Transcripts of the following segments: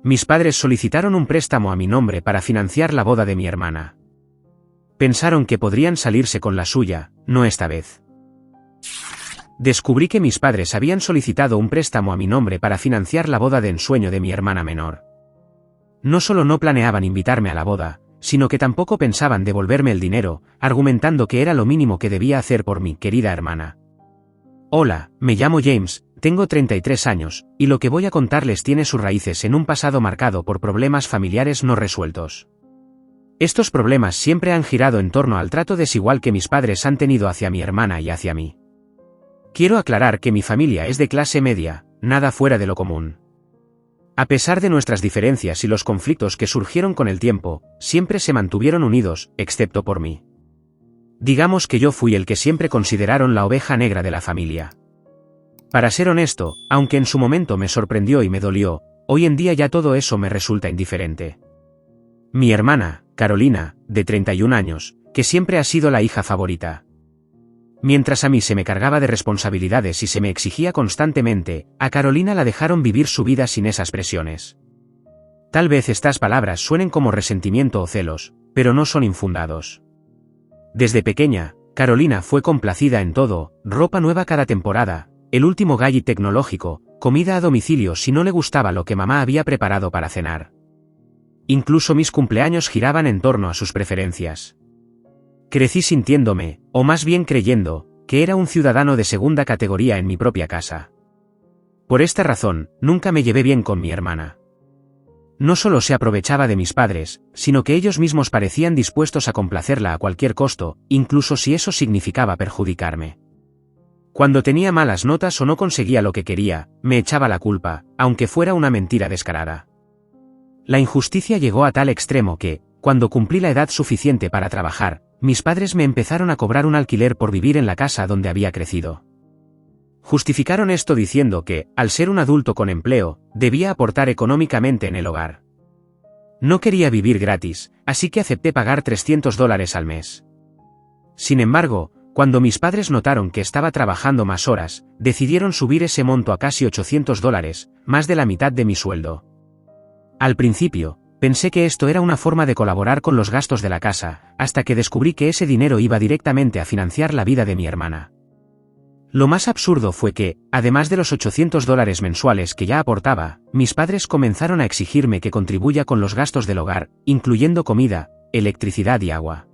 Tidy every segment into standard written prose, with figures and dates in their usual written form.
Mis padres solicitaron un préstamo a mi nombre para financiar la boda de mi hermana. Pensaron que podrían salirse con la suya, no esta vez. Descubrí que mis padres habían solicitado un préstamo a mi nombre para financiar la boda de ensueño de mi hermana menor. No solo no planeaban invitarme a la boda, sino que tampoco pensaban devolverme el dinero, argumentando que era lo mínimo que debía hacer por mi querida hermana. Hola, me llamo James, tengo 33 años, y lo que voy a contarles tiene sus raíces en un pasado marcado por problemas familiares no resueltos. Estos problemas siempre han girado en torno al trato desigual que mis padres han tenido hacia mi hermana y hacia mí. Quiero aclarar que mi familia es de clase media, nada fuera de lo común. A pesar de nuestras diferencias y los conflictos que surgieron con el tiempo, siempre se mantuvieron unidos, excepto por mí. Digamos que yo fui el que siempre consideraron la oveja negra de la familia. Para ser honesto, aunque en su momento me sorprendió y me dolió, hoy en día ya todo eso me resulta indiferente. Mi hermana, Carolina, de 31 años, que siempre ha sido la hija favorita. Mientras a mí se me cargaba de responsabilidades y se me exigía constantemente, a Carolina la dejaron vivir su vida sin esas presiones. Tal vez estas palabras suenen como resentimiento o celos, pero no son infundados. Desde pequeña, Carolina fue complacida en todo, ropa nueva cada temporada, el último gadget tecnológico, comida a domicilio si no le gustaba lo que mamá había preparado para cenar. Incluso mis cumpleaños giraban en torno a sus preferencias. Crecí sintiéndome, o más bien creyendo, que era un ciudadano de segunda categoría en mi propia casa. Por esta razón, nunca me llevé bien con mi hermana. No solo se aprovechaba de mis padres, sino que ellos mismos parecían dispuestos a complacerla a cualquier costo, incluso si eso significaba perjudicarme. Cuando tenía malas notas o no conseguía lo que quería, me echaba la culpa, aunque fuera una mentira descarada. La injusticia llegó a tal extremo que, cuando cumplí la edad suficiente para trabajar, mis padres me empezaron a cobrar un alquiler por vivir en la casa donde había crecido. Justificaron esto diciendo que, al ser un adulto con empleo, debía aportar económicamente en el hogar. No quería vivir gratis, así que acepté pagar $300 al mes. Sin embargo, cuando mis padres notaron que estaba trabajando más horas, decidieron subir ese monto a casi $800, más de la mitad de mi sueldo. Al principio, pensé que esto era una forma de colaborar con los gastos de la casa, hasta que descubrí que ese dinero iba directamente a financiar la vida de mi hermana. Lo más absurdo fue que, además de los $800 mensuales que ya aportaba, mis padres comenzaron a exigirme que contribuya con los gastos del hogar, incluyendo comida, electricidad y agua.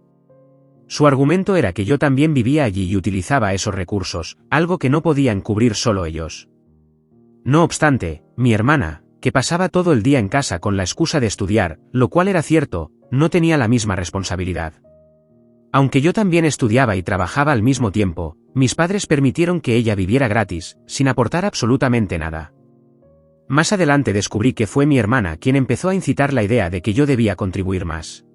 Su argumento era que yo también vivía allí y utilizaba esos recursos, algo que no podían cubrir solo ellos. No obstante, mi hermana, que pasaba todo el día en casa con la excusa de estudiar, lo cual era cierto, no tenía la misma responsabilidad. Aunque yo también estudiaba y trabajaba al mismo tiempo, mis padres permitieron que ella viviera gratis, sin aportar absolutamente nada. Más adelante descubrí que fue mi hermana quien empezó a incitar la idea de que yo debía contribuir más.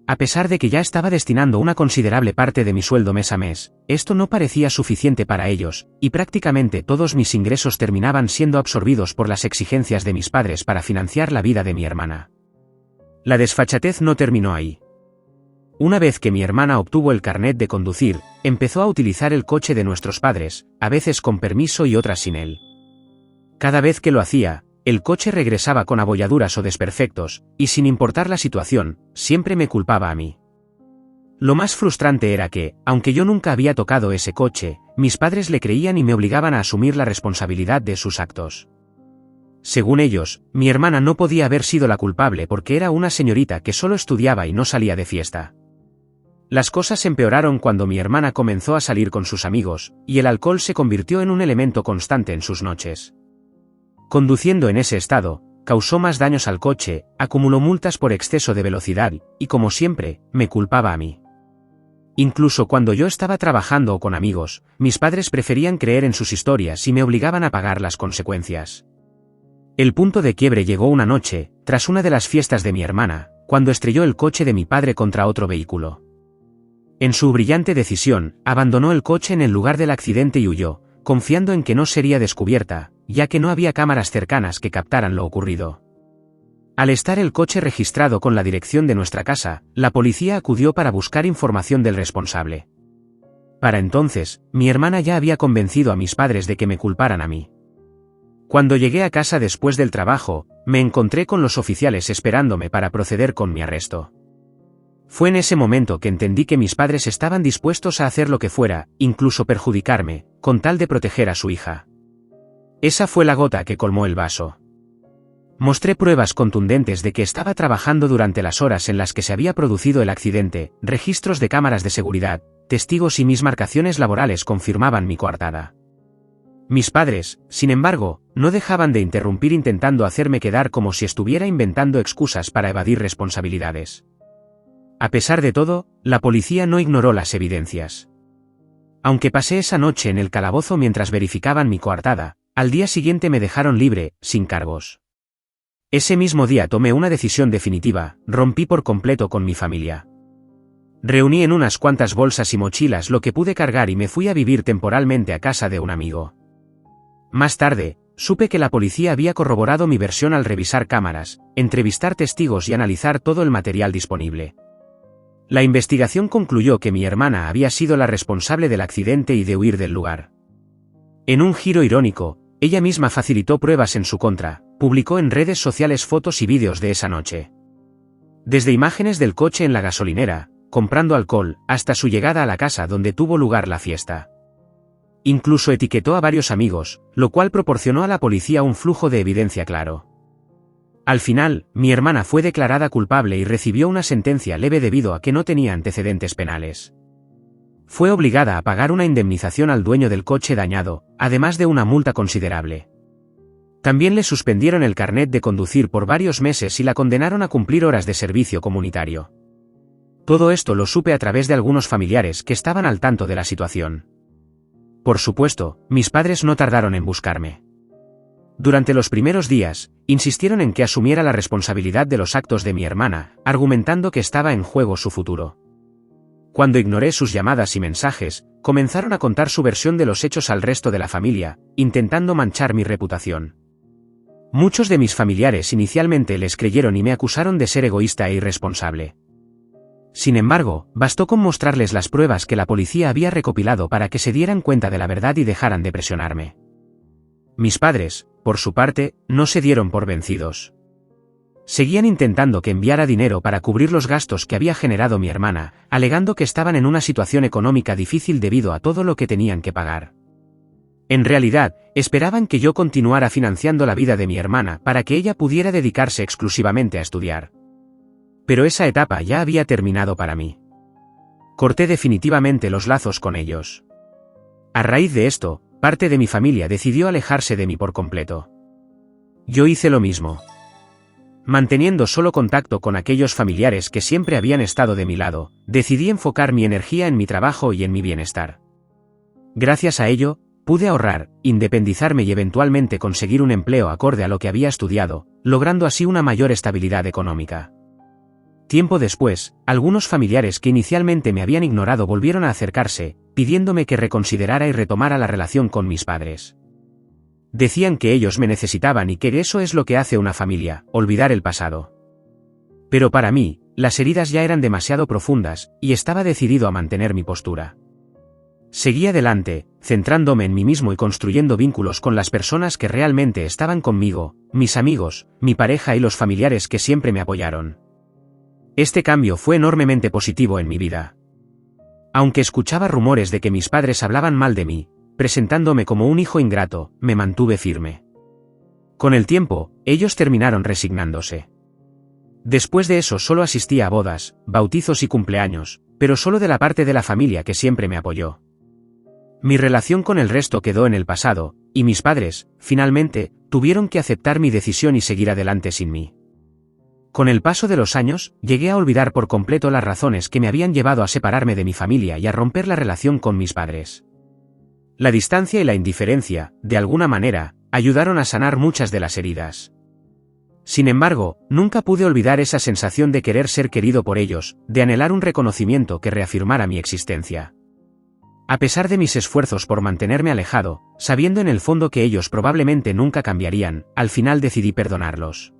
A pesar de que ya estaba destinando una considerable parte de mi sueldo mes a mes, esto no parecía suficiente para ellos, y prácticamente todos mis ingresos terminaban siendo absorbidos por las exigencias de mis padres para financiar la vida de mi hermana. La desfachatez no terminó ahí. Una vez que mi hermana obtuvo el carnet de conducir, empezó a utilizar el coche de nuestros padres, a veces con permiso y otras sin él. Cada vez que lo hacía, el coche regresaba con abolladuras o desperfectos, y sin importar la situación, siempre me culpaba a mí. Lo más frustrante era que, aunque yo nunca había tocado ese coche, mis padres le creían y me obligaban a asumir la responsabilidad de sus actos. Según ellos, mi hermana no podía haber sido la culpable porque era una señorita que solo estudiaba y no salía de fiesta. Las cosas empeoraron cuando mi hermana comenzó a salir con sus amigos, y el alcohol se convirtió en un elemento constante en sus noches. Conduciendo en ese estado, causó más daños al coche, acumuló multas por exceso de velocidad, y como siempre, me culpaba a mí. Incluso cuando yo estaba trabajando o con amigos, mis padres preferían creer en sus historias y me obligaban a pagar las consecuencias. El punto de quiebre llegó una noche, tras una de las fiestas de mi hermana, cuando estrelló el coche de mi padre contra otro vehículo. En su brillante decisión, abandonó el coche en el lugar del accidente y huyó, confiando en que no sería descubierta, ya que no había cámaras cercanas que captaran lo ocurrido. Al estar el coche registrado con la dirección de nuestra casa, la policía acudió para buscar información del responsable. Para entonces, mi hermana ya había convencido a mis padres de que me culparan a mí. Cuando llegué a casa después del trabajo, me encontré con los oficiales esperándome para proceder con mi arresto. Fue en ese momento que entendí que mis padres estaban dispuestos a hacer lo que fuera, incluso perjudicarme, con tal de proteger a su hija. Esa fue la gota que colmó el vaso. Mostré pruebas contundentes de que estaba trabajando durante las horas en las que se había producido el accidente, registros de cámaras de seguridad, testigos y mis marcaciones laborales confirmaban mi coartada. Mis padres, sin embargo, no dejaban de interrumpir intentando hacerme quedar como si estuviera inventando excusas para evadir responsabilidades. A pesar de todo, la policía no ignoró las evidencias. Aunque pasé esa noche en el calabozo mientras verificaban mi coartada, al día siguiente me dejaron libre, sin cargos. Ese mismo día tomé una decisión definitiva, rompí por completo con mi familia. Reuní en unas cuantas bolsas y mochilas lo que pude cargar y me fui a vivir temporalmente a casa de un amigo. Más tarde, supe que la policía había corroborado mi versión al revisar cámaras, entrevistar testigos y analizar todo el material disponible. La investigación concluyó que mi hermana había sido la responsable del accidente y de huir del lugar. En un giro irónico, ella misma facilitó pruebas en su contra, publicó en redes sociales fotos y vídeos de esa noche. Desde imágenes del coche en la gasolinera, comprando alcohol, hasta su llegada a la casa donde tuvo lugar la fiesta. Incluso etiquetó a varios amigos, lo cual proporcionó a la policía un flujo de evidencia claro. Al final, mi hermana fue declarada culpable y recibió una sentencia leve debido a que no tenía antecedentes penales. Fue obligada a pagar una indemnización al dueño del coche dañado, además de una multa considerable. También le suspendieron el carnet de conducir por varios meses y la condenaron a cumplir horas de servicio comunitario. Todo esto lo supe a través de algunos familiares que estaban al tanto de la situación. Por supuesto, mis padres no tardaron en buscarme. Durante los primeros días, insistieron en que asumiera la responsabilidad de los actos de mi hermana, argumentando que estaba en juego su futuro. Cuando ignoré sus llamadas y mensajes, comenzaron a contar su versión de los hechos al resto de la familia, intentando manchar mi reputación. Muchos de mis familiares inicialmente les creyeron y me acusaron de ser egoísta e irresponsable. Sin embargo, bastó con mostrarles las pruebas que la policía había recopilado para que se dieran cuenta de la verdad y dejaran de presionarme. Mis padres, por su parte, no se dieron por vencidos. Seguían intentando que enviara dinero para cubrir los gastos que había generado mi hermana, alegando que estaban en una situación económica difícil debido a todo lo que tenían que pagar. En realidad, esperaban que yo continuara financiando la vida de mi hermana para que ella pudiera dedicarse exclusivamente a estudiar. Pero esa etapa ya había terminado para mí. Corté definitivamente los lazos con ellos. A raíz de esto, parte de mi familia decidió alejarse de mí por completo. Yo hice lo mismo. Manteniendo solo contacto con aquellos familiares que siempre habían estado de mi lado, decidí enfocar mi energía en mi trabajo y en mi bienestar. Gracias a ello, pude ahorrar, independizarme y eventualmente conseguir un empleo acorde a lo que había estudiado, logrando así una mayor estabilidad económica. Tiempo después, algunos familiares que inicialmente me habían ignorado volvieron a acercarse, pidiéndome que reconsiderara y retomara la relación con mis padres. Decían que ellos me necesitaban y que eso es lo que hace una familia, olvidar el pasado. Pero para mí, las heridas ya eran demasiado profundas, y estaba decidido a mantener mi postura. Seguí adelante, centrándome en mí mismo y construyendo vínculos con las personas que realmente estaban conmigo, mis amigos, mi pareja y los familiares que siempre me apoyaron. Este cambio fue enormemente positivo en mi vida. Aunque escuchaba rumores de que mis padres hablaban mal de mí, presentándome como un hijo ingrato, me mantuve firme. Con el tiempo, ellos terminaron resignándose. Después de eso solo asistí a bodas, bautizos y cumpleaños, pero solo de la parte de la familia que siempre me apoyó. Mi relación con el resto quedó en el pasado, y mis padres, finalmente, tuvieron que aceptar mi decisión y seguir adelante sin mí. Con el paso de los años, llegué a olvidar por completo las razones que me habían llevado a separarme de mi familia y a romper la relación con mis padres. La distancia y la indiferencia, de alguna manera, ayudaron a sanar muchas de las heridas. Sin embargo, nunca pude olvidar esa sensación de querer ser querido por ellos, de anhelar un reconocimiento que reafirmara mi existencia. A pesar de mis esfuerzos por mantenerme alejado, sabiendo en el fondo que ellos probablemente nunca cambiarían, al final decidí perdonarlos.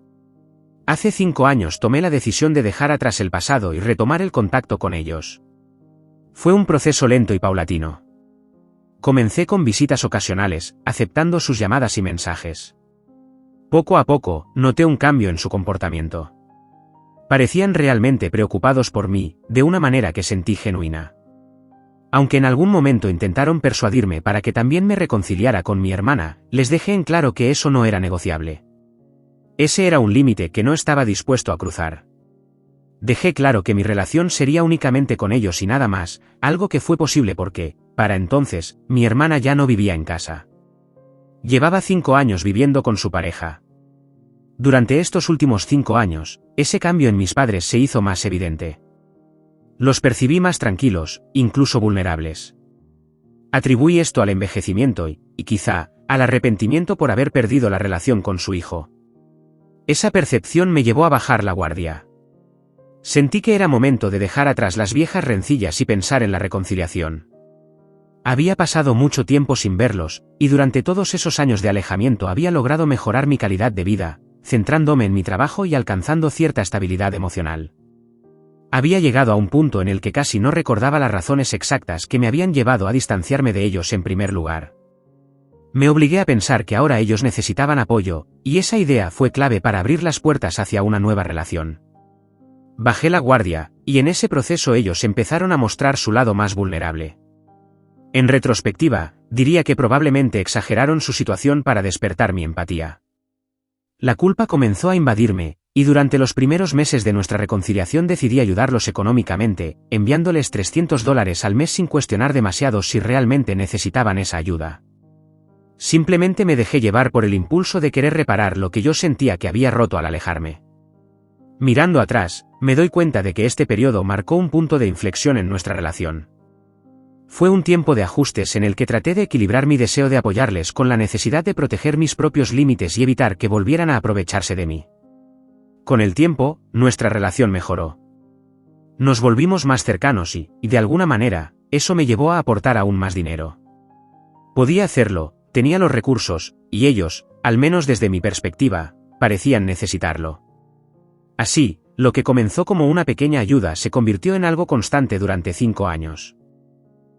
Hace 5 años tomé la decisión de dejar atrás el pasado y retomar el contacto con ellos. Fue un proceso lento y paulatino. Comencé con visitas ocasionales, aceptando sus llamadas y mensajes. Poco a poco, noté un cambio en su comportamiento. Parecían realmente preocupados por mí, de una manera que sentí genuina. Aunque en algún momento intentaron persuadirme para que también me reconciliara con mi hermana, les dejé en claro que eso no era negociable. Ese era un límite que no estaba dispuesto a cruzar. Dejé claro que mi relación sería únicamente con ellos y nada más, algo que fue posible porque, para entonces, mi hermana ya no vivía en casa. Llevaba 5 años viviendo con su pareja. Durante estos últimos 5 años, ese cambio en mis padres se hizo más evidente. Los percibí más tranquilos, incluso vulnerables. Atribuí esto al envejecimiento y, quizá, al arrepentimiento por haber perdido la relación con su hijo. Esa percepción me llevó a bajar la guardia. Sentí que era momento de dejar atrás las viejas rencillas y pensar en la reconciliación. Había pasado mucho tiempo sin verlos, y durante todos esos años de alejamiento había logrado mejorar mi calidad de vida, centrándome en mi trabajo y alcanzando cierta estabilidad emocional. Había llegado a un punto en el que casi no recordaba las razones exactas que me habían llevado a distanciarme de ellos en primer lugar. Me obligué a pensar que ahora ellos necesitaban apoyo, y esa idea fue clave para abrir las puertas hacia una nueva relación. Bajé la guardia, y en ese proceso ellos empezaron a mostrar su lado más vulnerable. En retrospectiva, diría que probablemente exageraron su situación para despertar mi empatía. La culpa comenzó a invadirme, y durante los primeros meses de nuestra reconciliación decidí ayudarlos económicamente, enviándoles $300 al mes sin cuestionar demasiado si realmente necesitaban esa ayuda. Simplemente me dejé llevar por el impulso de querer reparar lo que yo sentía que había roto al alejarme. Mirando atrás, me doy cuenta de que este periodo marcó un punto de inflexión en nuestra relación. Fue un tiempo de ajustes en el que traté de equilibrar mi deseo de apoyarles con la necesidad de proteger mis propios límites y evitar que volvieran a aprovecharse de mí. Con el tiempo, nuestra relación mejoró. Nos volvimos más cercanos y, de alguna manera, eso me llevó a aportar aún más dinero. Podía hacerlo, tenía los recursos, y ellos, al menos desde mi perspectiva, parecían necesitarlo. Así, lo que comenzó como una pequeña ayuda se convirtió en algo constante durante 5 años.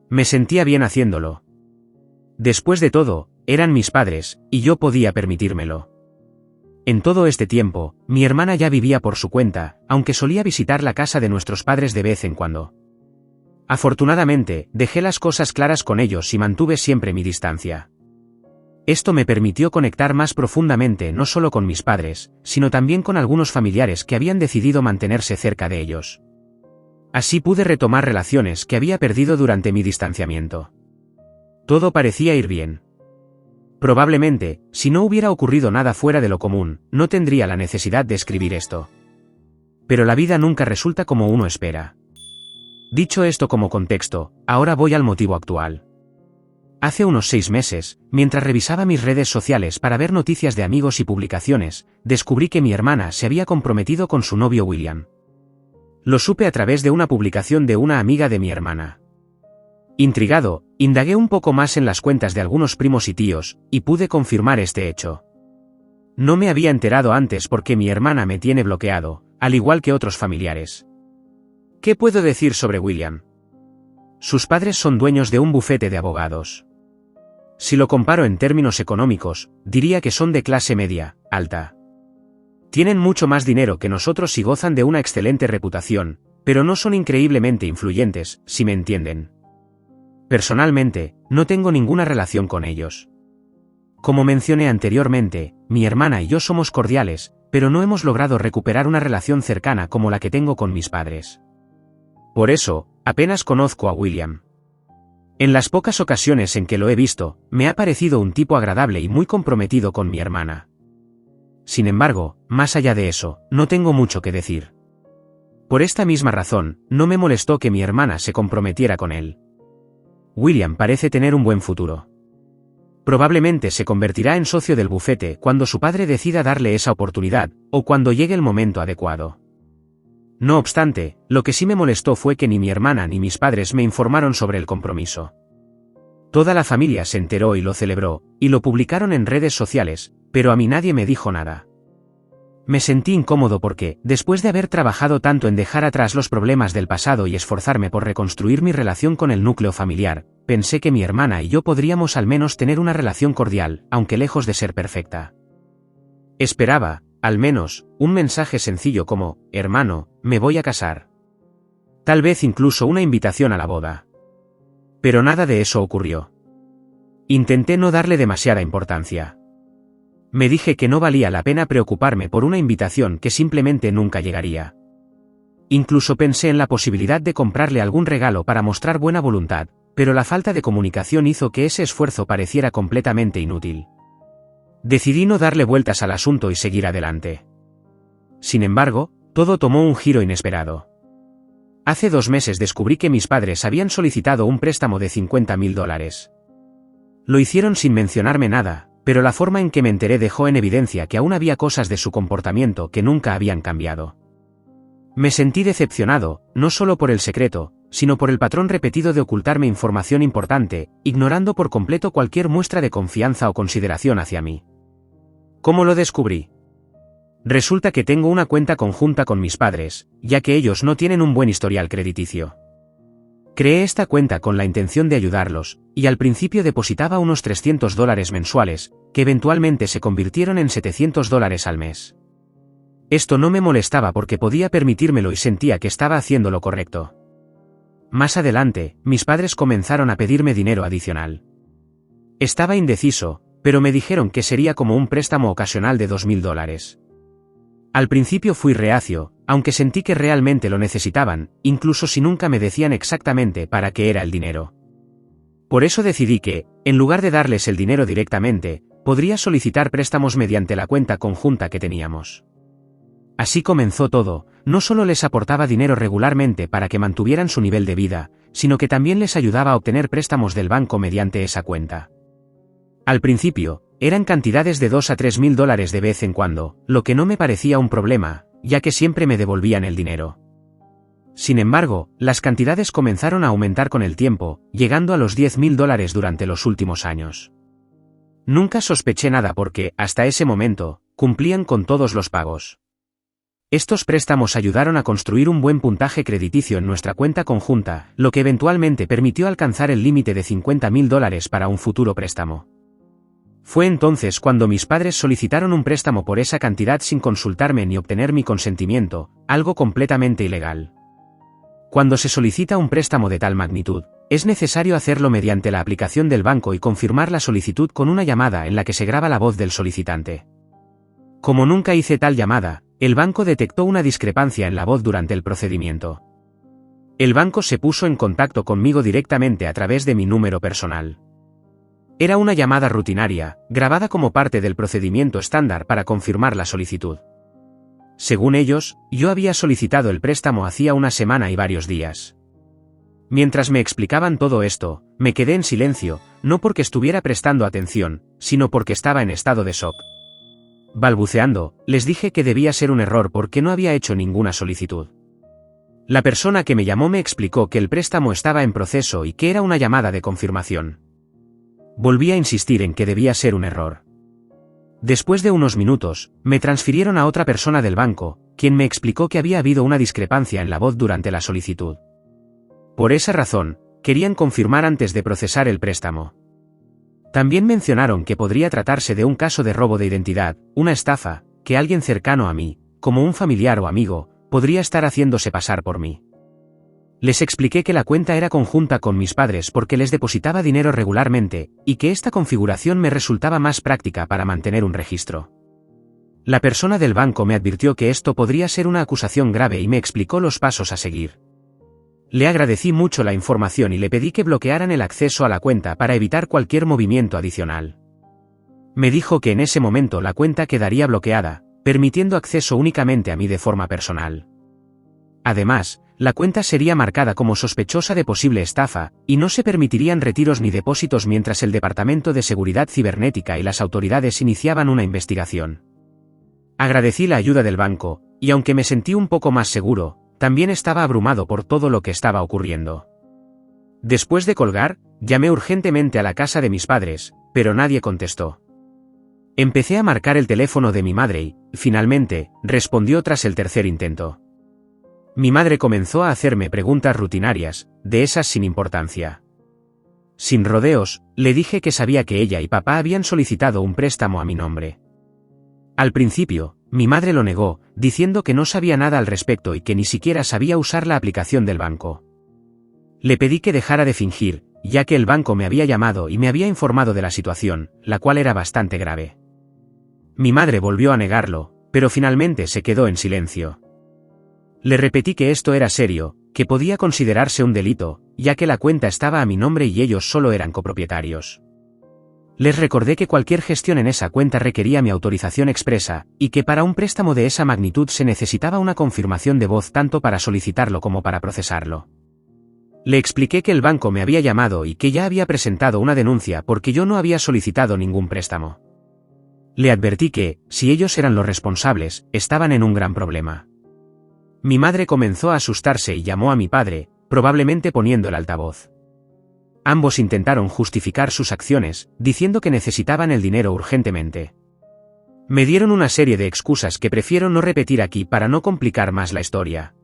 Me sentía bien haciéndolo. Después de todo, eran mis padres, y yo podía permitírmelo. En todo este tiempo, mi hermana ya vivía por su cuenta, aunque solía visitar la casa de nuestros padres de vez en cuando. Afortunadamente, dejé las cosas claras con ellos y mantuve siempre mi distancia. Esto me permitió conectar más profundamente no solo con mis padres, sino también con algunos familiares que habían decidido mantenerse cerca de ellos. Así pude retomar relaciones que había perdido durante mi distanciamiento. Todo parecía ir bien. Probablemente, si no hubiera ocurrido nada fuera de lo común, no tendría la necesidad de escribir esto. Pero la vida nunca resulta como uno espera. Dicho esto como contexto, ahora voy al motivo actual. Hace unos 6 meses, mientras revisaba mis redes sociales para ver noticias de amigos y publicaciones, descubrí que mi hermana se había comprometido con su novio William. Lo supe a través de una publicación de una amiga de mi hermana. Intrigado, indagué un poco más en las cuentas de algunos primos y tíos, y pude confirmar este hecho. No me había enterado antes porque mi hermana me tiene bloqueado, al igual que otros familiares. ¿Qué puedo decir sobre William? Sus padres son dueños de un bufete de abogados. Si lo comparo en términos económicos, diría que son de clase media, alta. Tienen mucho más dinero que nosotros y gozan de una excelente reputación, pero no son increíblemente influyentes, si me entienden. Personalmente, no tengo ninguna relación con ellos. Como mencioné anteriormente, mi hermana y yo somos cordiales, pero no hemos logrado recuperar una relación cercana como la que tengo con mis padres. Por eso, apenas conozco a William. En las pocas ocasiones en que lo he visto, me ha parecido un tipo agradable y muy comprometido con mi hermana. Sin embargo, más allá de eso, no tengo mucho que decir. Por esta misma razón, no me molestó que mi hermana se comprometiera con él. William parece tener un buen futuro. Probablemente se convertirá en socio del bufete cuando su padre decida darle esa oportunidad, o cuando llegue el momento adecuado. No obstante, lo que sí me molestó fue que ni mi hermana ni mis padres me informaron sobre el compromiso. Toda la familia se enteró y lo celebró, y lo publicaron en redes sociales, pero a mí nadie me dijo nada. Me sentí incómodo porque, después de haber trabajado tanto en dejar atrás los problemas del pasado y esforzarme por reconstruir mi relación con el núcleo familiar, pensé que mi hermana y yo podríamos al menos tener una relación cordial, aunque lejos de ser perfecta. Esperaba, al menos, un mensaje sencillo como, hermano, me voy a casar. Tal vez incluso una invitación a la boda. Pero nada de eso ocurrió. Intenté no darle demasiada importancia. Me dije que no valía la pena preocuparme por una invitación que simplemente nunca llegaría. Incluso pensé en la posibilidad de comprarle algún regalo para mostrar buena voluntad, pero la falta de comunicación hizo que ese esfuerzo pareciera completamente inútil. Decidí no darle vueltas al asunto y seguir adelante. Sin embargo, todo tomó un giro inesperado. Hace 2 meses descubrí que mis padres habían solicitado un préstamo de $50.000. Lo hicieron sin mencionarme nada, pero la forma en que me enteré dejó en evidencia que aún había cosas de su comportamiento que nunca habían cambiado. Me sentí decepcionado, no solo por el secreto, sino por el patrón repetido de ocultarme información importante, ignorando por completo cualquier muestra de confianza o consideración hacia mí. ¿Cómo lo descubrí? Resulta que tengo una cuenta conjunta con mis padres, ya que ellos no tienen un buen historial crediticio. Creé esta cuenta con la intención de ayudarlos, y al principio depositaba unos $300 mensuales, que eventualmente se convirtieron en $700 al mes. Esto no me molestaba porque podía permitírmelo y sentía que estaba haciendo lo correcto. Más adelante, mis padres comenzaron a pedirme dinero adicional. Estaba indeciso, pero me dijeron que sería como un préstamo ocasional de $2.000. Al principio fui reacio, aunque sentí que realmente lo necesitaban, incluso si nunca me decían exactamente para qué era el dinero. Por eso decidí que, en lugar de darles el dinero directamente, podría solicitar préstamos mediante la cuenta conjunta que teníamos. Así comenzó todo. No solo les aportaba dinero regularmente para que mantuvieran su nivel de vida, sino que también les ayudaba a obtener préstamos del banco mediante esa cuenta. Al principio, eran cantidades de $2.000 a $3.000 de vez en cuando, lo que no me parecía un problema, ya que siempre me devolvían el dinero. Sin embargo, las cantidades comenzaron a aumentar con el tiempo, llegando a los $10.000 durante los últimos años. Nunca sospeché nada porque, hasta ese momento, cumplían con todos los pagos. Estos préstamos ayudaron a construir un buen puntaje crediticio en nuestra cuenta conjunta, lo que eventualmente permitió alcanzar el límite de $50.000 para un futuro préstamo. Fue entonces cuando mis padres solicitaron un préstamo por esa cantidad sin consultarme ni obtener mi consentimiento, algo completamente ilegal. Cuando se solicita un préstamo de tal magnitud, es necesario hacerlo mediante la aplicación del banco y confirmar la solicitud con una llamada en la que se graba la voz del solicitante. Como nunca hice tal llamada, el banco detectó una discrepancia en la voz durante el procedimiento. El banco se puso en contacto conmigo directamente a través de mi número personal. Era una llamada rutinaria, grabada como parte del procedimiento estándar para confirmar la solicitud. Según ellos, yo había solicitado el préstamo hacía una semana y varios días. Mientras me explicaban todo esto, me quedé en silencio, no porque estuviera prestando atención, sino porque estaba en estado de shock. Balbuceando, les dije que debía ser un error porque no había hecho ninguna solicitud. La persona que me llamó me explicó que el préstamo estaba en proceso y que era una llamada de confirmación. Volví a insistir en que debía ser un error. Después de unos minutos, me transfirieron a otra persona del banco, quien me explicó que había habido una discrepancia en la voz durante la solicitud. Por esa razón, querían confirmar antes de procesar el préstamo. También mencionaron que podría tratarse de un caso de robo de identidad, una estafa, que alguien cercano a mí, como un familiar o amigo, podría estar haciéndose pasar por mí. Les expliqué que la cuenta era conjunta con mis padres porque les depositaba dinero regularmente, y que esta configuración me resultaba más práctica para mantener un registro. La persona del banco me advirtió que esto podría ser una acusación grave y me explicó los pasos a seguir. Le agradecí mucho la información y le pedí que bloquearan el acceso a la cuenta para evitar cualquier movimiento adicional. Me dijo que en ese momento la cuenta quedaría bloqueada, permitiendo acceso únicamente a mí de forma personal. Además, la cuenta sería marcada como sospechosa de posible estafa, y no se permitirían retiros ni depósitos mientras el Departamento de Seguridad Cibernética y las autoridades iniciaban una investigación. Agradecí la ayuda del banco, y aunque me sentí un poco más seguro, también estaba abrumado por todo lo que estaba ocurriendo. Después de colgar, llamé urgentemente a la casa de mis padres, pero nadie contestó. Empecé a marcar el teléfono de mi madre y, finalmente, respondió tras el tercer intento. Mi madre comenzó a hacerme preguntas rutinarias, de esas sin importancia. Sin rodeos, le dije que sabía que ella y papá habían solicitado un préstamo a mi nombre. Al principio, mi madre lo negó, diciendo que no sabía nada al respecto y que ni siquiera sabía usar la aplicación del banco. Le pedí que dejara de fingir, ya que el banco me había llamado y me había informado de la situación, la cual era bastante grave. Mi madre volvió a negarlo, pero finalmente se quedó en silencio. Le repetí que esto era serio, que podía considerarse un delito, ya que la cuenta estaba a mi nombre y ellos solo eran copropietarios. Les recordé que cualquier gestión en esa cuenta requería mi autorización expresa, y que para un préstamo de esa magnitud se necesitaba una confirmación de voz tanto para solicitarlo como para procesarlo. Le expliqué que el banco me había llamado y que ya había presentado una denuncia porque yo no había solicitado ningún préstamo. Le advertí que, si ellos eran los responsables, estaban en un gran problema. Mi madre comenzó a asustarse y llamó a mi padre, probablemente poniendo el altavoz. Ambos intentaron justificar sus acciones, diciendo que necesitaban el dinero urgentemente. Me dieron una serie de excusas que prefiero no repetir aquí para no complicar más la historia.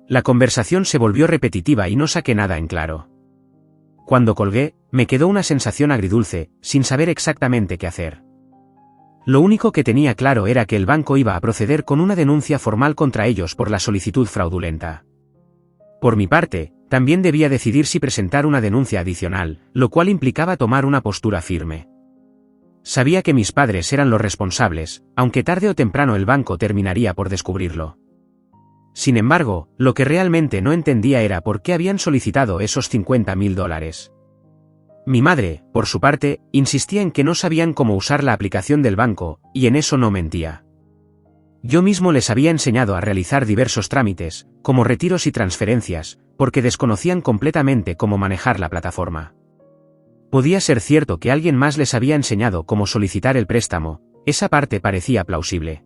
La conversación se volvió repetitiva y no saqué nada en claro. Cuando colgué, me quedó una sensación agridulce, sin saber exactamente qué hacer. Lo único que tenía claro era que el banco iba a proceder con una denuncia formal contra ellos por la solicitud fraudulenta. Por mi parte, también debía decidir si presentar una denuncia adicional, lo cual implicaba tomar una postura firme. Sabía que mis padres eran los responsables, aunque tarde o temprano el banco terminaría por descubrirlo. Sin embargo, lo que realmente no entendía era por qué habían solicitado esos $50.000. Mi madre, por su parte, insistía en que no sabían cómo usar la aplicación del banco, y en eso no mentía. Yo mismo les había enseñado a realizar diversos trámites, como retiros y transferencias, porque desconocían completamente cómo manejar la plataforma. Podía ser cierto que alguien más les había enseñado cómo solicitar el préstamo, esa parte parecía plausible.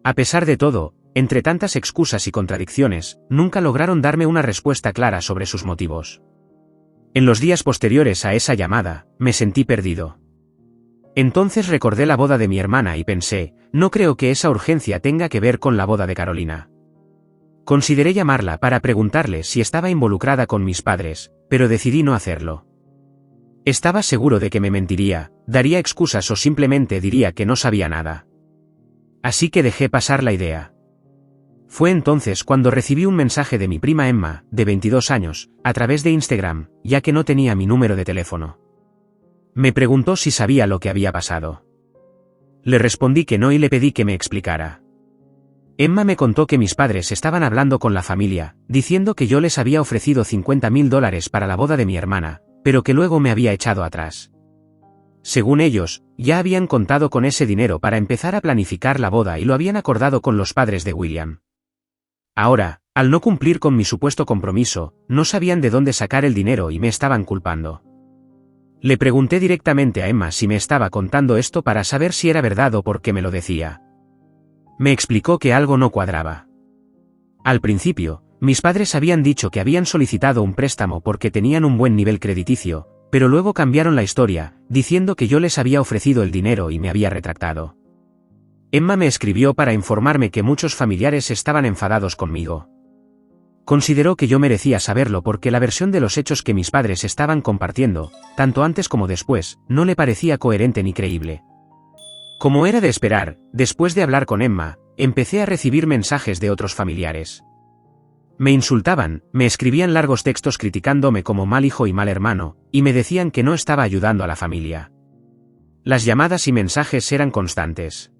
A pesar de todo, entre tantas excusas y contradicciones, nunca lograron darme una respuesta clara sobre sus motivos. En los días posteriores a esa llamada, me sentí perdido. Entonces recordé la boda de mi hermana y pensé, no creo que esa urgencia tenga que ver con la boda de Carolina. Consideré llamarla para preguntarle si estaba involucrada con mis padres, pero decidí no hacerlo. Estaba seguro de que me mentiría, daría excusas o simplemente diría que no sabía nada. Así que dejé pasar la idea. Fue entonces cuando recibí un mensaje de mi prima Emma, de 22 años, a través de Instagram, ya que no tenía mi número de teléfono. Me preguntó si sabía lo que había pasado. Le respondí que no y le pedí que me explicara. Emma me contó que mis padres estaban hablando con la familia, diciendo que yo les había ofrecido $50.000 para la boda de mi hermana, pero que luego me había echado atrás. Según ellos, ya habían contado con ese dinero para empezar a planificar la boda y lo habían acordado con los padres de William. Ahora, al no cumplir con mi supuesto compromiso, no sabían de dónde sacar el dinero y me estaban culpando. Le pregunté directamente a Emma si me estaba contando esto para saber si era verdad o por qué me lo decía. Me explicó que algo no cuadraba. Al principio, mis padres habían dicho que habían solicitado un préstamo porque tenían un buen nivel crediticio, pero luego cambiaron la historia, diciendo que yo les había ofrecido el dinero y me había retractado. Emma me escribió para informarme que muchos familiares estaban enfadados conmigo. Consideró que yo merecía saberlo porque la versión de los hechos que mis padres estaban compartiendo, tanto antes como después, no le parecía coherente ni creíble. Como era de esperar, después de hablar con Emma, empecé a recibir mensajes de otros familiares. Me insultaban, me escribían largos textos criticándome como mal hijo y mal hermano, y me decían que no estaba ayudando a la familia. Las llamadas y mensajes eran constantes.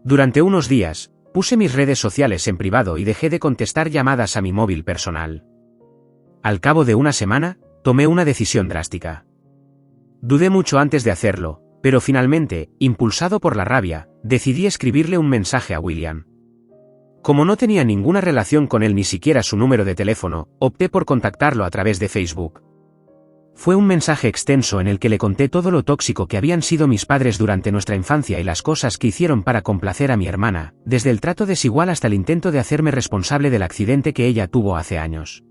Durante unos días, puse mis redes sociales en privado y dejé de contestar llamadas a mi móvil personal. Al cabo de una semana, tomé una decisión drástica. Dudé mucho antes de hacerlo, pero finalmente, impulsado por la rabia, decidí escribirle un mensaje a William. Como no tenía ninguna relación con él ni siquiera su número de teléfono, opté por contactarlo a través de Facebook. Fue un mensaje extenso en el que le conté todo lo tóxico que habían sido mis padres durante nuestra infancia y las cosas que hicieron para complacer a mi hermana, desde el trato desigual hasta el intento de hacerme responsable del accidente que ella tuvo hace años.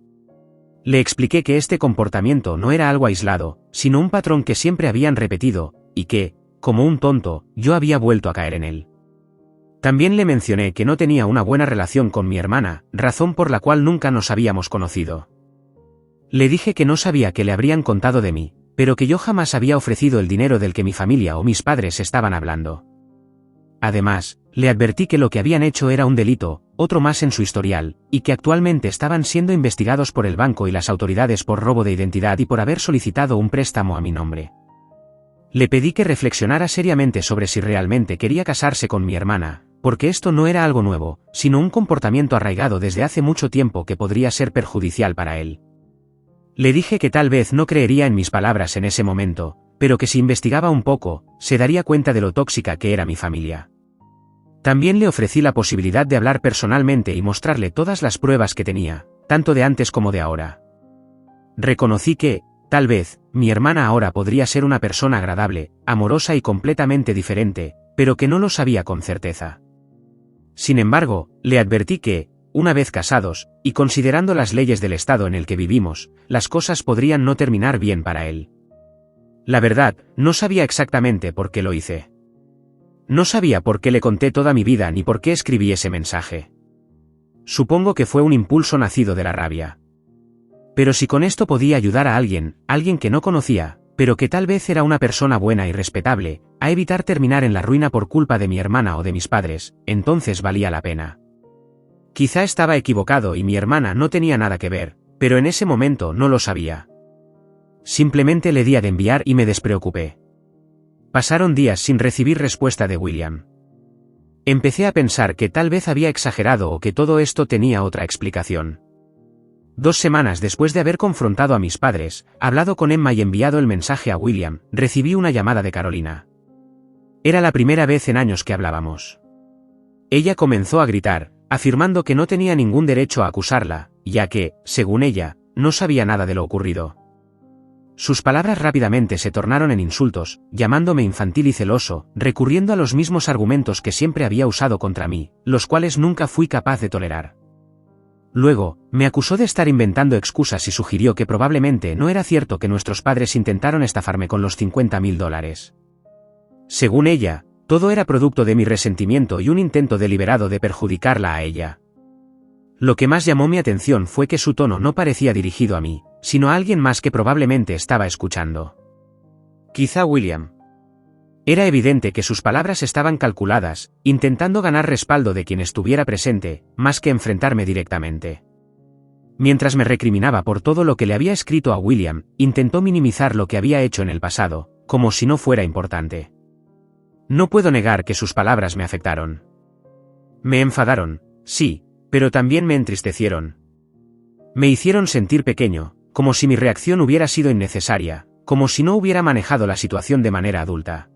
Le expliqué que este comportamiento no era algo aislado, sino un patrón que siempre habían repetido, y que, como un tonto, yo había vuelto a caer en él. También le mencioné que no tenía una buena relación con mi hermana, razón por la cual nunca nos habíamos conocido. Le dije que no sabía qué le habrían contado de mí, pero que yo jamás había ofrecido el dinero del que mi familia o mis padres estaban hablando. Además, le advertí que lo que habían hecho era un delito, otro más en su historial, y que actualmente estaban siendo investigados por el banco y las autoridades por robo de identidad y por haber solicitado un préstamo a mi nombre. Le pedí que reflexionara seriamente sobre si realmente quería casarse con mi hermana, porque esto no era algo nuevo, sino un comportamiento arraigado desde hace mucho tiempo que podría ser perjudicial para él. Le dije que tal vez no creería en mis palabras en ese momento, pero que si investigaba un poco, se daría cuenta de lo tóxica que era mi familia. También le ofrecí la posibilidad de hablar personalmente y mostrarle todas las pruebas que tenía, tanto de antes como de ahora. Reconocí que, tal vez, mi hermana ahora podría ser una persona agradable, amorosa y completamente diferente, pero que no lo sabía con certeza. Sin embargo, le advertí que, una vez casados, y considerando las leyes del estado en el que vivimos, las cosas podrían no terminar bien para él. La verdad, no sabía exactamente por qué lo hice. No sabía por qué le conté toda mi vida ni por qué escribí ese mensaje. Supongo que fue un impulso nacido de la rabia. Pero si con esto podía ayudar a alguien que no conocía, pero que tal vez era una persona buena y respetable, a evitar terminar en la ruina por culpa de mi hermana o de mis padres, entonces valía la pena. Quizá estaba equivocado y mi hermana no tenía nada que ver, pero en ese momento no lo sabía. Simplemente le di a de enviar y me despreocupé. Pasaron días sin recibir respuesta de William. Empecé a pensar que tal vez había exagerado o que todo esto tenía otra explicación. 2 semanas después de haber confrontado a mis padres, hablado con Emma y enviado el mensaje a William, recibí una llamada de Carolina. Era la primera vez en años que hablábamos. Ella comenzó a gritar, afirmando que no tenía ningún derecho a acusarla, ya que, según ella, no sabía nada de lo ocurrido. Sus palabras rápidamente se tornaron en insultos, llamándome infantil y celoso, recurriendo a los mismos argumentos que siempre había usado contra mí, los cuales nunca fui capaz de tolerar. Luego, me acusó de estar inventando excusas y sugirió que probablemente no era cierto que nuestros padres intentaron estafarme con los $50.000. Según ella, todo era producto de mi resentimiento y un intento deliberado de perjudicarla a ella. Lo que más llamó mi atención fue que su tono no parecía dirigido a mí, sino a alguien más que probablemente estaba escuchando. Quizá William. Era evidente que sus palabras estaban calculadas, intentando ganar respaldo de quien estuviera presente, más que enfrentarme directamente. Mientras me recriminaba por todo lo que le había escrito a William, intentó minimizar lo que había hecho en el pasado, como si no fuera importante. No puedo negar que sus palabras me afectaron. Me enfadaron, sí, pero también me entristecieron. Me hicieron sentir pequeño, como si mi reacción hubiera sido innecesaria, como si no hubiera manejado la situación de manera adulta.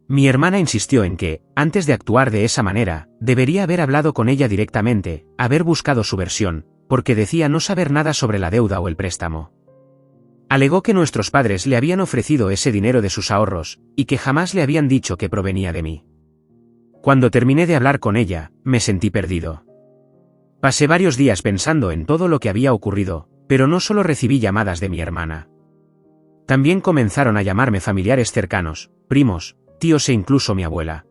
Mi hermana insistió en que, antes de actuar de esa manera, debería haber hablado con ella directamente, haber buscado su versión, porque decía no saber nada sobre la deuda o el préstamo. Alegó que nuestros padres le habían ofrecido ese dinero de sus ahorros, y que jamás le habían dicho que provenía de mí. Cuando terminé de hablar con ella, me sentí perdido. Pasé varios días pensando en todo lo que había ocurrido, pero no solo recibí llamadas de mi hermana. También comenzaron a llamarme familiares cercanos, primos, tíos e incluso mi abuela.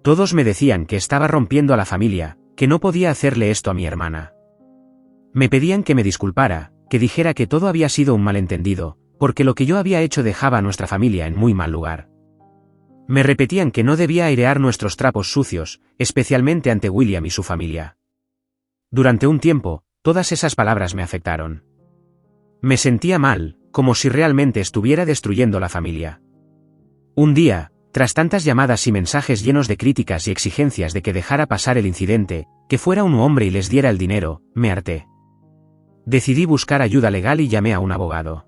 Todos me decían que estaba rompiendo a la familia, que no podía hacerle esto a mi hermana. Me pedían que me disculpara, que dijera que todo había sido un malentendido, porque lo que yo había hecho dejaba a nuestra familia en muy mal lugar. Me repetían que no debía airear nuestros trapos sucios, especialmente ante William y su familia. Durante un tiempo, todas esas palabras me afectaron. Me sentía mal, como si realmente estuviera destruyendo la familia. Un día, tras tantas llamadas y mensajes llenos de críticas y exigencias de que dejara pasar el incidente, que fuera un hombre y les diera el dinero, me harté. Decidí buscar ayuda legal y llamé a un abogado.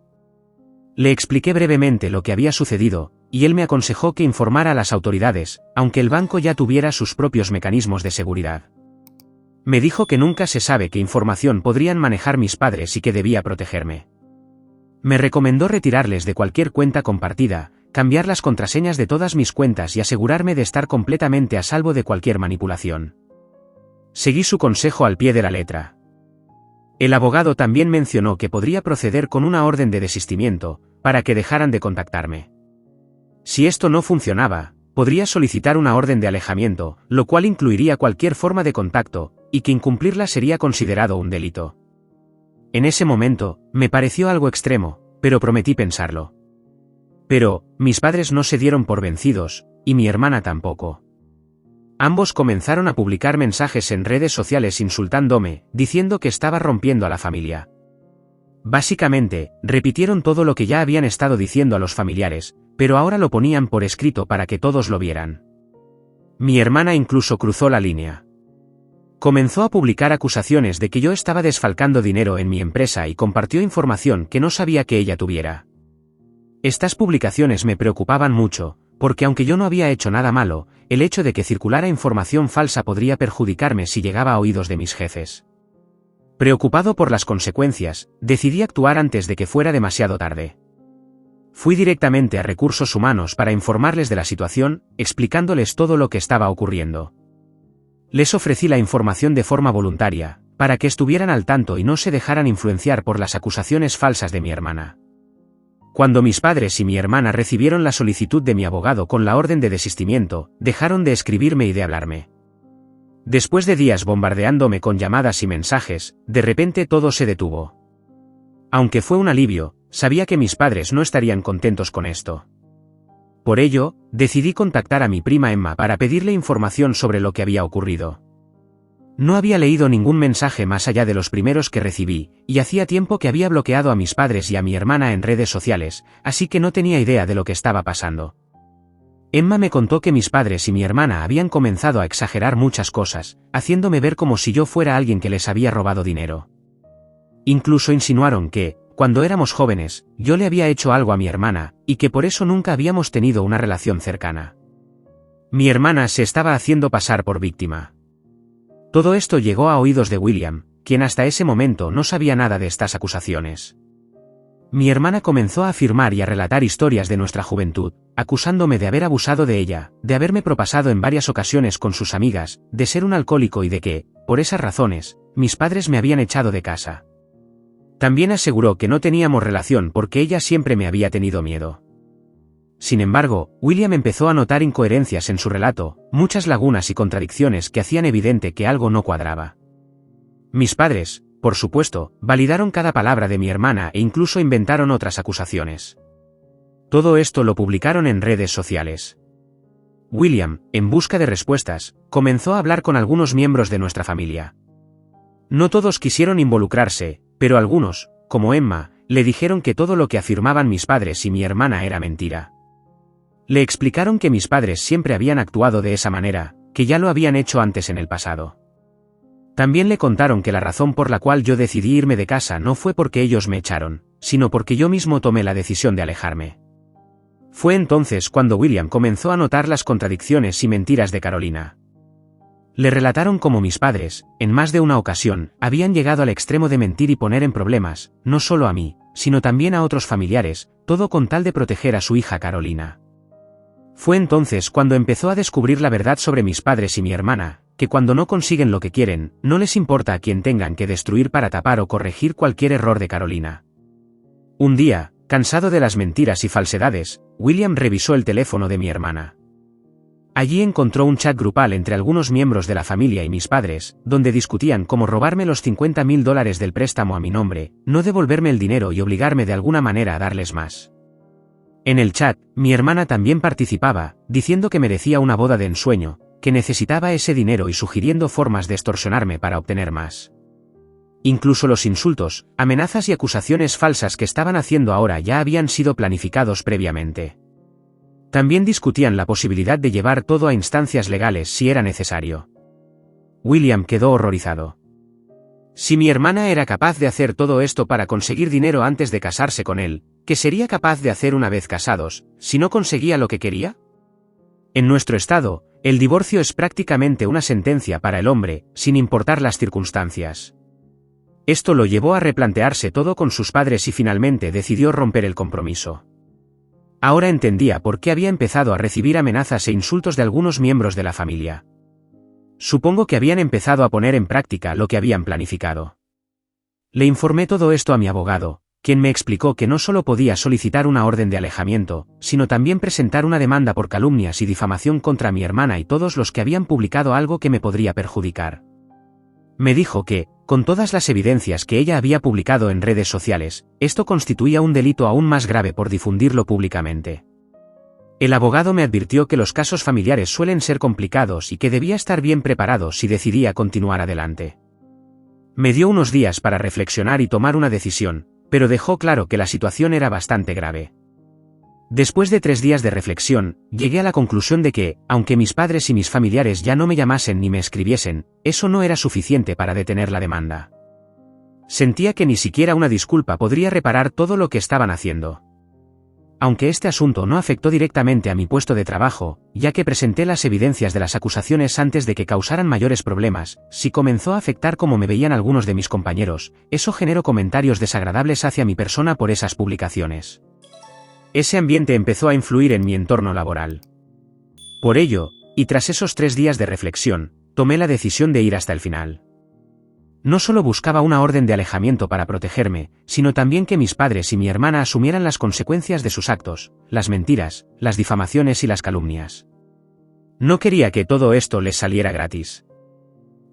Le expliqué brevemente lo que había sucedido, y él me aconsejó que informara a las autoridades, aunque el banco ya tuviera sus propios mecanismos de seguridad. Me dijo que nunca se sabe qué información podrían manejar mis padres y que debía protegerme. Me recomendó retirarles de cualquier cuenta compartida, cambiar las contraseñas de todas mis cuentas y asegurarme de estar completamente a salvo de cualquier manipulación. Seguí su consejo al pie de la letra. El abogado también mencionó que podría proceder con una orden de desistimiento, para que dejaran de contactarme. Si esto no funcionaba, podría solicitar una orden de alejamiento, lo cual incluiría cualquier forma de contacto, y que incumplirla sería considerado un delito. En ese momento, me pareció algo extremo, pero prometí pensarlo. Pero, mis padres no se dieron por vencidos, y mi hermana tampoco. Ambos comenzaron a publicar mensajes en redes sociales insultándome, diciendo que estaba rompiendo a la familia. Básicamente, repitieron todo lo que ya habían estado diciendo a los familiares, pero ahora lo ponían por escrito para que todos lo vieran. Mi hermana incluso cruzó la línea. Comenzó a publicar acusaciones de que yo estaba desfalcando dinero en mi empresa y compartió información que no sabía que ella tuviera. Estas publicaciones me preocupaban mucho, porque aunque yo no había hecho nada malo, el hecho de que circulara información falsa podría perjudicarme si llegaba a oídos de mis jefes. Preocupado por las consecuencias, decidí actuar antes de que fuera demasiado tarde. Fui directamente a Recursos Humanos para informarles de la situación, explicándoles todo lo que estaba ocurriendo. Les ofrecí la información de forma voluntaria, para que estuvieran al tanto y no se dejaran influenciar por las acusaciones falsas de mi hermana. Cuando mis padres y mi hermana recibieron la solicitud de mi abogado con la orden de desistimiento, dejaron de escribirme y de hablarme. Después de días bombardeándome con llamadas y mensajes, de repente todo se detuvo. Aunque fue un alivio, sabía que mis padres no estarían contentos con esto. Por ello, decidí contactar a mi prima Emma para pedirle información sobre lo que había ocurrido. No había leído ningún mensaje más allá de los primeros que recibí, y hacía tiempo que había bloqueado a mis padres y a mi hermana en redes sociales, así que no tenía idea de lo que estaba pasando. Emma me contó que mis padres y mi hermana habían comenzado a exagerar muchas cosas, haciéndome ver como si yo fuera alguien que les había robado dinero. Incluso insinuaron que, cuando éramos jóvenes, yo le había hecho algo a mi hermana, y que por eso nunca habíamos tenido una relación cercana. Mi hermana se estaba haciendo pasar por víctima. Todo esto llegó a oídos de William, quien hasta ese momento no sabía nada de estas acusaciones. Mi hermana comenzó a afirmar y a relatar historias de nuestra juventud, acusándome de haber abusado de ella, de haberme propasado en varias ocasiones con sus amigas, de ser un alcohólico y de que, por esas razones, mis padres me habían echado de casa. También aseguró que no teníamos relación porque ella siempre me había tenido miedo. Sin embargo, William empezó a notar incoherencias en su relato, muchas lagunas y contradicciones que hacían evidente que algo no cuadraba. Mis padres, por supuesto, validaron cada palabra de mi hermana e incluso inventaron otras acusaciones. Todo esto lo publicaron en redes sociales. William, en busca de respuestas, comenzó a hablar con algunos miembros de nuestra familia. No todos quisieron involucrarse, pero algunos, como Emma, le dijeron que todo lo que afirmaban mis padres y mi hermana era mentira. Le explicaron que mis padres siempre habían actuado de esa manera, que ya lo habían hecho antes en el pasado. También le contaron que la razón por la cual yo decidí irme de casa no fue porque ellos me echaron, sino porque yo mismo tomé la decisión de alejarme. Fue entonces cuando William comenzó a notar las contradicciones y mentiras de Carolina. Le relataron cómo mis padres, en más de una ocasión, habían llegado al extremo de mentir y poner en problemas, no solo a mí, sino también a otros familiares, todo con tal de proteger a su hija Carolina. Fue entonces cuando empezó a descubrir la verdad sobre mis padres y mi hermana, que cuando no consiguen lo que quieren, no les importa a quién tengan que destruir para tapar o corregir cualquier error de Carolina. Un día, cansado de las mentiras y falsedades, William revisó el teléfono de mi hermana. Allí encontró un chat grupal entre algunos miembros de la familia y mis padres, donde discutían cómo robarme los $50.000 del préstamo a mi nombre, no devolverme el dinero y obligarme de alguna manera a darles más. En el chat, mi hermana también participaba, diciendo que merecía una boda de ensueño, que necesitaba ese dinero y sugiriendo formas de extorsionarme para obtener más. Incluso los insultos, amenazas y acusaciones falsas que estaban haciendo ahora ya habían sido planificados previamente. También discutían la posibilidad de llevar todo a instancias legales si era necesario. William quedó horrorizado. Si mi hermana era capaz de hacer todo esto para conseguir dinero antes de casarse con él, ¿qué sería capaz de hacer una vez casados, si no conseguía lo que quería? En nuestro estado, el divorcio es prácticamente una sentencia para el hombre, sin importar las circunstancias. Esto lo llevó a replantearse todo con sus padres y finalmente decidió romper el compromiso. Ahora entendía por qué había empezado a recibir amenazas e insultos de algunos miembros de la familia. Supongo que habían empezado a poner en práctica lo que habían planificado. Le informé todo esto a mi abogado, quien me explicó que no solo podía solicitar una orden de alejamiento, sino también presentar una demanda por calumnias y difamación contra mi hermana y todos los que habían publicado algo que me podría perjudicar. Me dijo que, con todas las evidencias que ella había publicado en redes sociales, esto constituía un delito aún más grave por difundirlo públicamente. El abogado me advirtió que los casos familiares suelen ser complicados y que debía estar bien preparado si decidía continuar adelante. Me dio unos días para reflexionar y tomar una decisión, pero dejó claro que la situación era bastante grave. Después de 3 días de reflexión, llegué a la conclusión de que, aunque mis padres y mis familiares ya no me llamasen ni me escribiesen, eso no era suficiente para detener la demanda. Sentía que ni siquiera una disculpa podría reparar todo lo que estaban haciendo. Aunque este asunto no afectó directamente a mi puesto de trabajo, ya que presenté las evidencias de las acusaciones antes de que causaran mayores problemas, sí comenzó a afectar cómo me veían algunos de mis compañeros, eso generó comentarios desagradables hacia mi persona por esas publicaciones. Ese ambiente empezó a influir en mi entorno laboral. Por ello, y tras esos 3 días de reflexión, tomé la decisión de ir hasta el final. No solo buscaba una orden de alejamiento para protegerme, sino también que mis padres y mi hermana asumieran las consecuencias de sus actos, las mentiras, las difamaciones y las calumnias. No quería que todo esto les saliera gratis.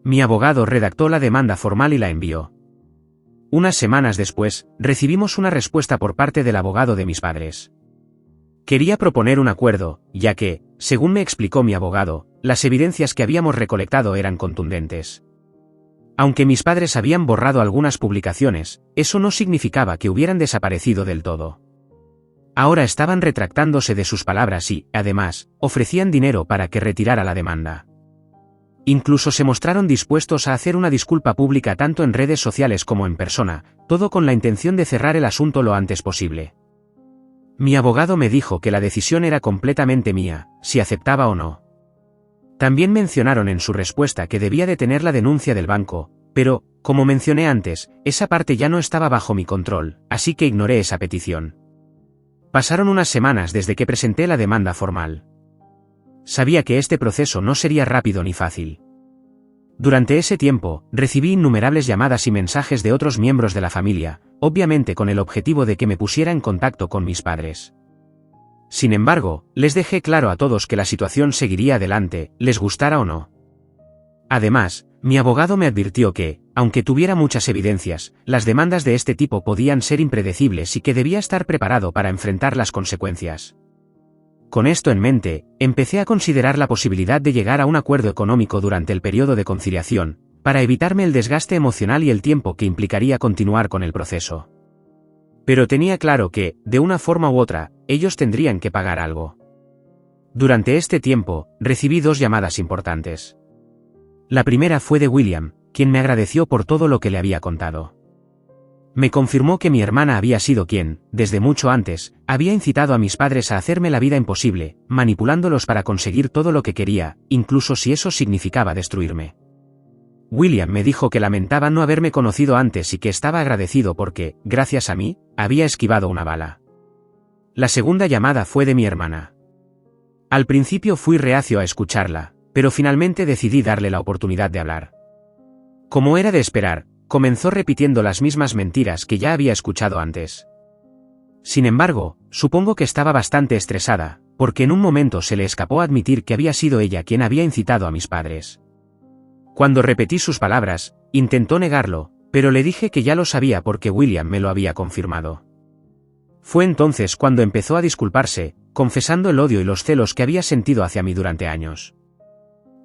Mi abogado redactó la demanda formal y la envió. Unas semanas después, recibimos una respuesta por parte del abogado de mis padres. Quería proponer un acuerdo, ya que, según me explicó mi abogado, las evidencias que habíamos recolectado eran contundentes. Aunque mis padres habían borrado algunas publicaciones, eso no significaba que hubieran desaparecido del todo. Ahora estaban retractándose de sus palabras y, además, ofrecían dinero para que retirara la demanda. Incluso se mostraron dispuestos a hacer una disculpa pública tanto en redes sociales como en persona, todo con la intención de cerrar el asunto lo antes posible. Mi abogado me dijo que la decisión era completamente mía, si aceptaba o no. También mencionaron en su respuesta que debía detener la denuncia del banco, pero, como mencioné antes, esa parte ya no estaba bajo mi control, así que ignoré esa petición. Pasaron unas semanas desde que presenté la demanda formal. Sabía que este proceso no sería rápido ni fácil. Durante ese tiempo, recibí innumerables llamadas y mensajes de otros miembros de la familia, obviamente con el objetivo de que me pusiera en contacto con mis padres. Sin embargo, les dejé claro a todos que la situación seguiría adelante, les gustara o no. Además, mi abogado me advirtió que, aunque tuviera muchas evidencias, las demandas de este tipo podían ser impredecibles y que debía estar preparado para enfrentar las consecuencias. Con esto en mente, empecé a considerar la posibilidad de llegar a un acuerdo económico durante el periodo de conciliación, para evitarme el desgaste emocional y el tiempo que implicaría continuar con el proceso. Pero tenía claro que, de una forma u otra, ellos tendrían que pagar algo. Durante este tiempo, recibí 2 llamadas importantes. La primera fue de William, quien me agradeció por todo lo que le había contado. Me confirmó que mi hermana había sido quien, desde mucho antes, había incitado a mis padres a hacerme la vida imposible, manipulándolos para conseguir todo lo que quería, incluso si eso significaba destruirme. William me dijo que lamentaba no haberme conocido antes y que estaba agradecido porque, gracias a mí, había esquivado una bala. La segunda llamada fue de mi hermana. Al principio fui reacio a escucharla, pero finalmente decidí darle la oportunidad de hablar. Como era de esperar, comenzó repitiendo las mismas mentiras que ya había escuchado antes. Sin embargo, supongo que estaba bastante estresada, porque en un momento se le escapó admitir que había sido ella quien había incitado a mis padres. Cuando repetí sus palabras, intentó negarlo, pero le dije que ya lo sabía porque William me lo había confirmado. Fue entonces cuando empezó a disculparse, confesando el odio y los celos que había sentido hacia mí durante años.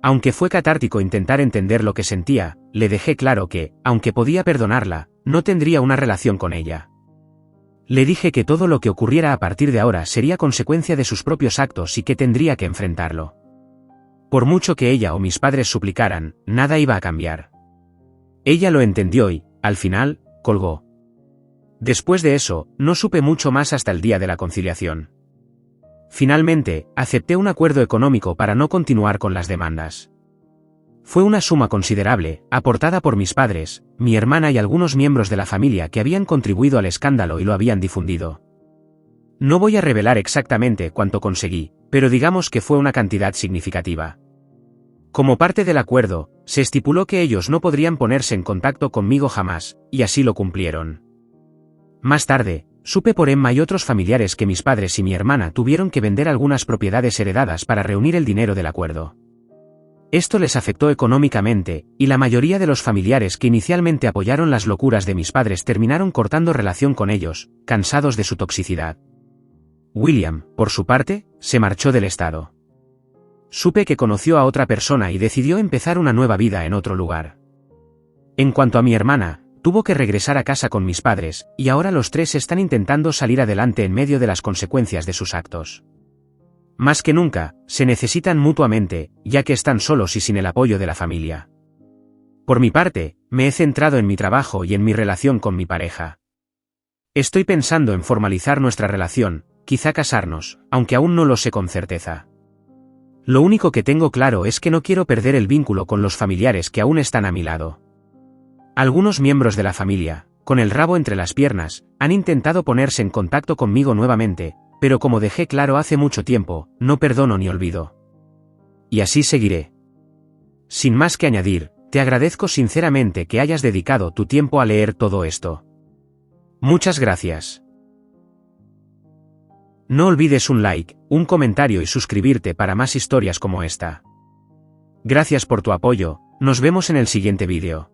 Aunque fue catártico intentar entender lo que sentía, le dejé claro que, aunque podía perdonarla, no tendría una relación con ella. Le dije que todo lo que ocurriera a partir de ahora sería consecuencia de sus propios actos y que tendría que enfrentarlo. Por mucho que ella o mis padres suplicaran, nada iba a cambiar. Ella lo entendió y, al final, colgó. Después de eso, no supe mucho más hasta el día de la conciliación. Finalmente, acepté un acuerdo económico para no continuar con las demandas. Fue una suma considerable, aportada por mis padres, mi hermana y algunos miembros de la familia que habían contribuido al escándalo y lo habían difundido. No voy a revelar exactamente cuánto conseguí, pero digamos que fue una cantidad significativa. Como parte del acuerdo, se estipuló que ellos no podrían ponerse en contacto conmigo jamás, y así lo cumplieron. Más tarde, supe por Emma y otros familiares que mis padres y mi hermana tuvieron que vender algunas propiedades heredadas para reunir el dinero del acuerdo. Esto les afectó económicamente, y la mayoría de los familiares que inicialmente apoyaron las locuras de mis padres terminaron cortando relación con ellos, cansados de su toxicidad. William, por su parte, se marchó del estado. Supe que conoció a otra persona y decidió empezar una nueva vida en otro lugar. En cuanto a mi hermana, tuvo que regresar a casa con mis padres, y ahora los tres están intentando salir adelante en medio de las consecuencias de sus actos. Más que nunca, se necesitan mutuamente, ya que están solos y sin el apoyo de la familia. Por mi parte, me he centrado en mi trabajo y en mi relación con mi pareja. Estoy pensando en formalizar nuestra relación, quizá casarnos, aunque aún no lo sé con certeza. Lo único que tengo claro es que no quiero perder el vínculo con los familiares que aún están a mi lado. Algunos miembros de la familia, con el rabo entre las piernas, han intentado ponerse en contacto conmigo nuevamente, pero como dejé claro hace mucho tiempo, no perdono ni olvido. Y así seguiré. Sin más que añadir, te agradezco sinceramente que hayas dedicado tu tiempo a leer todo esto. Muchas gracias. No olvides un like, un comentario y suscribirte para más historias como esta. Gracias por tu apoyo, nos vemos en el siguiente vídeo.